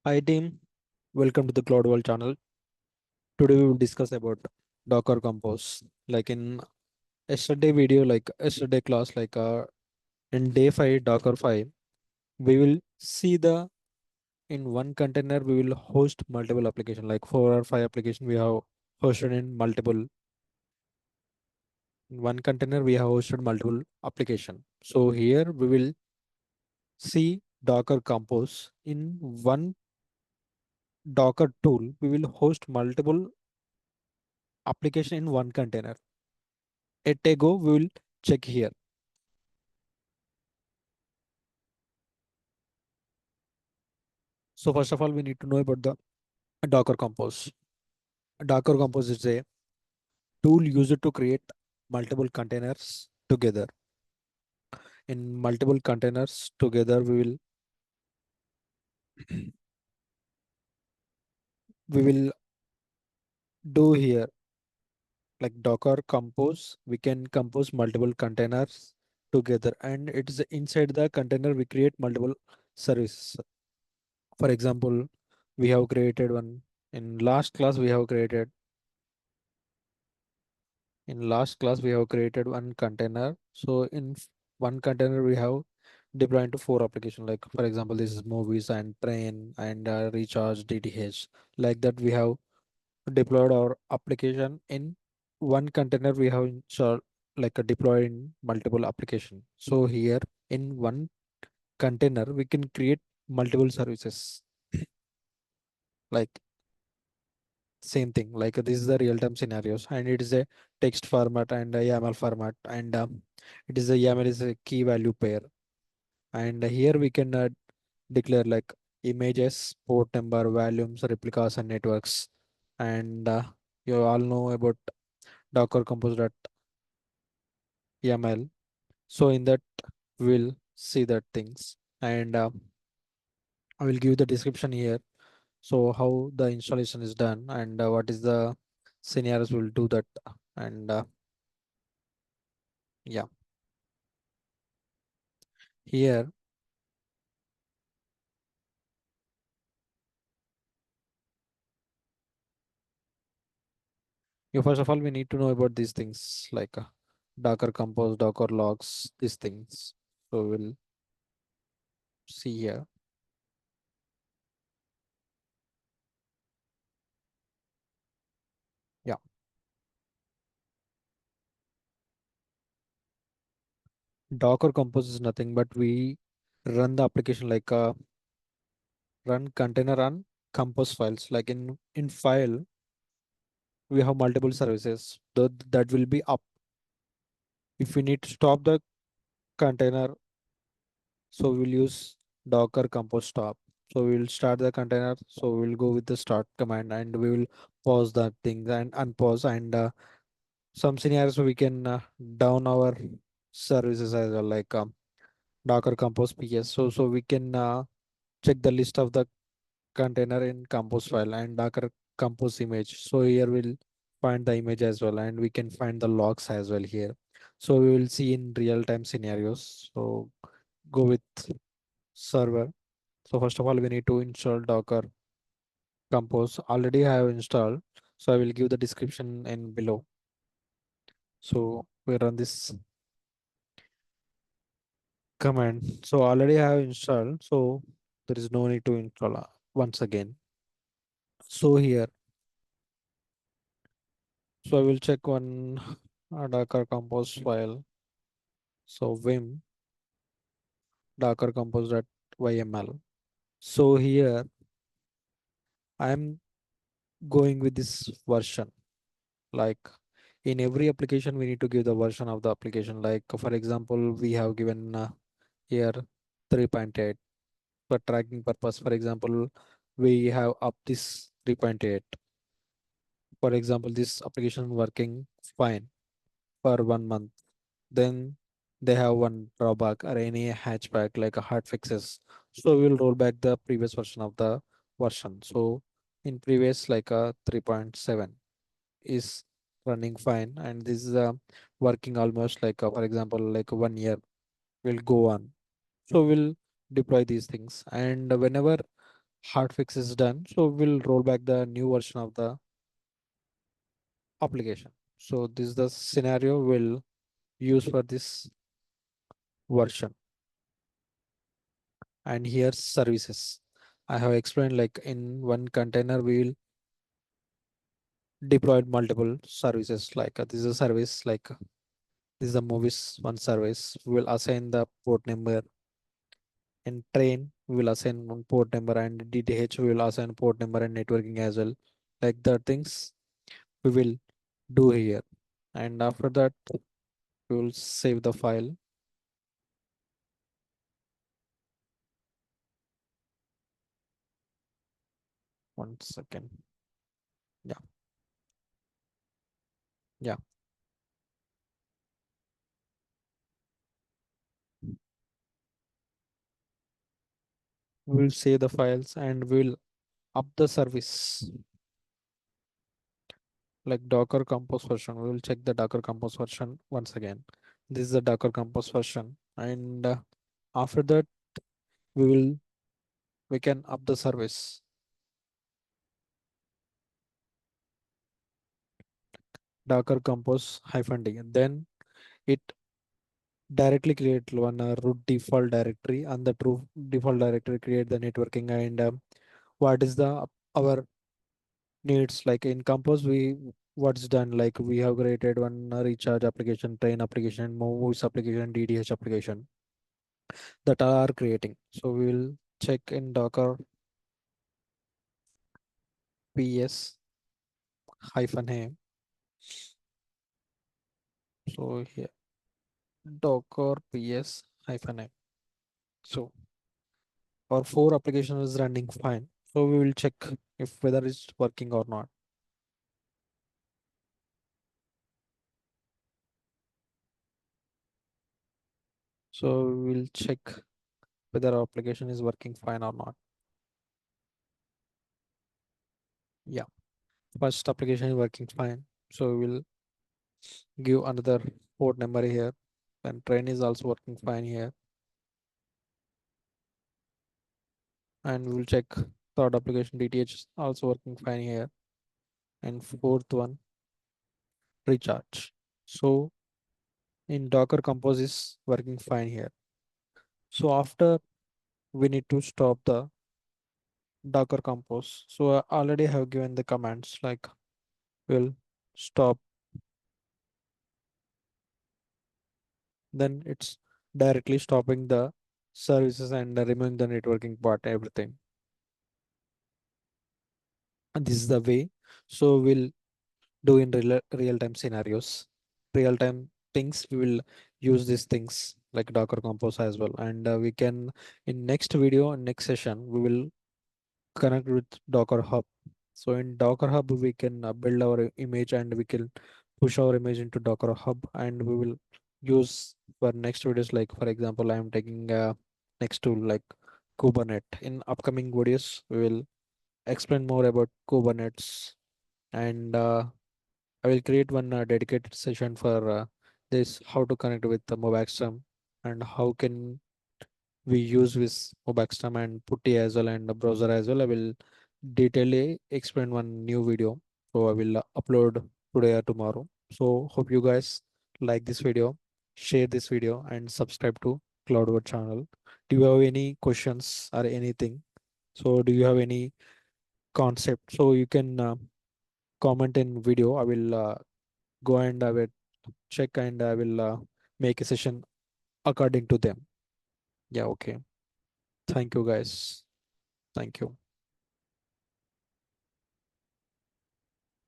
Hi team, welcome to the Cloud World channel. Today we will discuss about Docker Compose. Like in yesterday video, like yesterday class, in day 5, Docker 5, we will see the in one container we will host multiple application, like 4 or 5 application we have hosted in multiple. In one container we have hosted multiple application. So here we will see Docker Compose in one Docker tool. We will host multiple application in one container. At a go, we will check here. So first of all, we need to know about the Docker Compose. Docker Compose is a tool used to create multiple containers together. In multiple containers together, we will do here like Docker Compose. We can compose multiple containers together, and it is inside the container we create multiple services. For example, we have created one in last class. We have created one container. So in one container we have deployed to 4 applications. Like for example, this is movies and train and recharge DTH. Like that we have deployed our application in one container. We have installed like a deployed in multiple application. So here in one container we can create multiple services. Like same thing, like this is the real-time scenarios, and it is a text format and a YAML format, and it is a YAML is a key value pair, and here we can declare like images, port number, volumes, replicas, and networks, and you all know about Docker Compose.yaml. So in that we'll see that things, and I will give the description here. So how the installation is done and what is the scenarios we'll do that, and yeah. Here, first of all, we need to know about these things like Docker Compose, Docker logs, these things. So we'll see here. Yeah, Docker Compose is nothing but we run the application like run container on compose files. Like in file, we have multiple services that will be up. If we need to stop the container, so we'll use Docker Compose stop. So we'll start the container. So we'll go with the start command and we will pause that thing and unpause, and some scenarios we can down our services as well, like Docker Compose PS. So we can check the list of the container in Compose file and Docker Compose image. So here we'll find the image as well, and we can find the logs as well here. So we will see in real time scenarios. So go with server. So first of all, we need to install Docker Compose. Already I have installed. So I will give the description in below. So we run this command. So already I have installed. So there is no need to install once again. So here, so I will check one Docker Compose file. So vim Docker Compose.yml. So here I am going with this version. Like in every application, we need to give the version of the application. Like for example, we have given here 3.8 for tracking purpose. For example, we have up this 3.8. For example, this application working fine for 1 month. Then they have one drawback or any hatchback like a hard fixes. So we will roll back the previous version of the version. So in previous like a 3.7 is running fine, and this is working almost like for example like 1 year will go on. So we'll deploy these things, and whenever hard fix is done, so we'll roll back the new version of the application. So this is the scenario we'll use for this version. And here services, I have explained, like in one container we will deploy multiple services. Like this is a service, like this is a movies one service. We will assign the port number. In train we will assign one port number, and DTH we will assign port number and networking as well. Like the things we will do here. And after that we will save the file. 1 second. Yeah, yeah. We'll save the files and we'll up the service. Like Docker Compose version, we will check the Docker Compose version once again. This is the Docker Compose version, and after that we will we can up the service. Docker Compose -d, then it directly create one root default directory, and the true default directory create the networking. And what is the our needs, like in Compose we what's done, like we have created one recharge application, train application, movies application, DDH application that are creating. So we will check in Docker ps -a. So here Docker ps -a. So our 4 application is running fine. So we will check if whether it's working or not. So we will check whether our application is working fine or not. Yeah, first application is working fine. So we will give another port number here. And train is also working fine here. And we will check third application DTH is also working fine here. And fourth one, recharge. So in Docker Compose is working fine here. So after we need to stop the Docker Compose. So I already have given the commands, like will stop, then it's directly stopping the services and removing the networking part, everything. And this is the way. So we'll do in real time scenarios, real time things. We will use these things like Docker Compose as well. And we can in next video, next session, we will connect with Docker Hub. So in Docker Hub, we can build our image and we can push our image into Docker Hub, and we will use for next videos. Like for example, I am taking next tool like Kubernetes. In upcoming videos, we will explain more about Kubernetes, and I will create one dedicated session for this, how to connect with the Mobaxterm and how can we use with Mobaxterm and Putty as well and the browser as well. I will detailedly explain one new video. So I will upload today or tomorrow. So hope you guys like this video, share this video and subscribe to CloudWord channel. Do you have any questions or anything? So do you have any concept? So you can comment in video. I will go and I will check and I will make a session according to them. Yeah, okay. Thank you guys. Thank you.